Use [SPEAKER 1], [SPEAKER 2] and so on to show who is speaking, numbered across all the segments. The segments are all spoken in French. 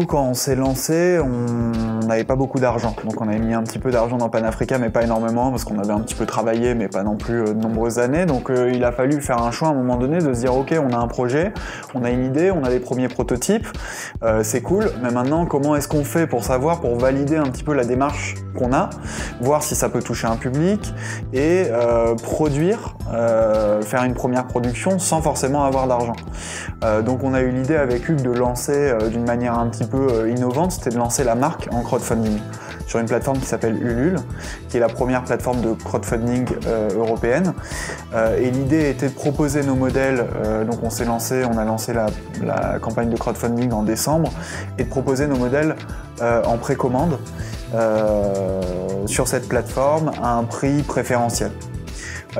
[SPEAKER 1] nous, quand on s'est lancé, on n'avait pas beaucoup d'argent. Donc on avait mis un petit peu d'argent dans Panafrica, mais pas énormément, parce qu'on avait un petit peu travaillé, mais pas non plus de nombreuses années. Donc il a fallu faire un choix à un moment donné de se dire, ok, on a un projet, on a une idée, on a les premiers prototypes, c'est cool, mais maintenant, comment est-ce qu'on fait pour savoir, pour valider un petit peu la démarche qu'on a, voir si ça peut toucher un public, et produire, faire une première production sans forcément avoir d'argent. Donc on a eu l'idée avec Hugues de lancer d'une manière un petit peu innovante, c'était de lancer la marque en crowdfunding sur une plateforme qui s'appelle Ulule, qui est la première plateforme de crowdfunding européenne. Et l'idée était de proposer nos modèles, donc on a lancé la campagne de crowdfunding en décembre, et de proposer nos modèles en précommande sur cette plateforme à un prix préférentiel.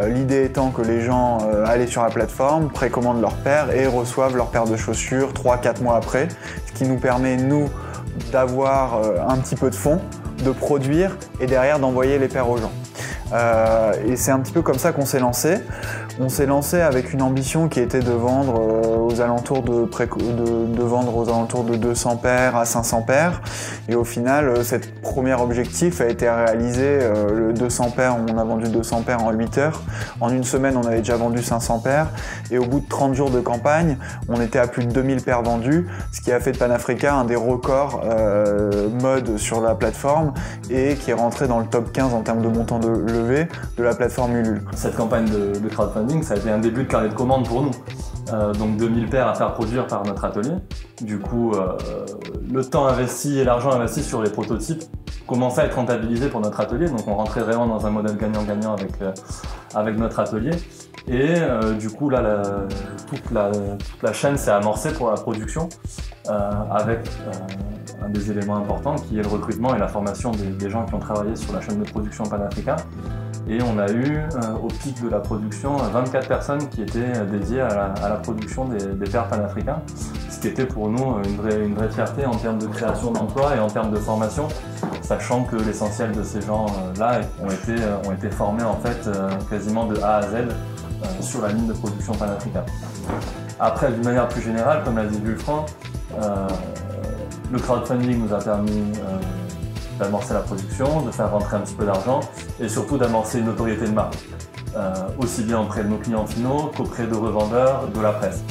[SPEAKER 1] L'idée étant que les gens allaient sur la plateforme, précommandent leur paire et reçoivent leur paire de chaussures 3-4 mois après, ce qui nous permet, nous, d'avoir un petit peu de fonds, de produire et derrière d'envoyer les paires aux gens. Et c'est un petit peu comme ça qu'on s'est lancé. On s'est lancé avec une ambition qui était de vendre aux alentours de 200 paires à 500 paires. Et au final, cet premier objectif a été réalisé. Le 200 paires, on a vendu 200 paires en 8 heures. En une semaine, on avait déjà vendu 500 paires. Et au bout de 30 jours de campagne, on était à plus de 2000 paires vendues, ce qui a fait de Panafrica un des records mode sur la plateforme et qui est rentré dans le top 15 en termes de montant de levée de la plateforme Ulule.
[SPEAKER 2] Cette campagne de crowdfunding, ça a été un début de carnet de commandes pour nous. Donc 2000 paires à faire produire par notre atelier. Du coup, le temps investi et l'argent investi sur les prototypes commençait à être rentabilisé pour notre atelier. Donc on rentrait vraiment dans un modèle gagnant-gagnant avec notre atelier. Et du coup, là, toute la chaîne s'est amorcée pour la production avec un des éléments importants qui est le recrutement et la formation des gens qui ont travaillé sur la chaîne de production Panafrica. Et on a eu, au pic de la production, 24 personnes qui étaient dédiées à la production des paires Panafrica, ce qui était pour nous une vraie fierté en termes de création d'emplois et en termes de formation, sachant que l'essentiel de ces gens-là ont été formés en fait quasiment de A à Z sur la ligne de production Panafrica. Après, d'une manière plus générale, comme l'a dit Vulfran, le crowdfunding nous a permis d'amorcer la production, de faire rentrer un petit peu d'argent et surtout d'amorcer une notoriété de marque, aussi bien auprès de nos clients finaux qu'auprès de revendeurs, de la presse.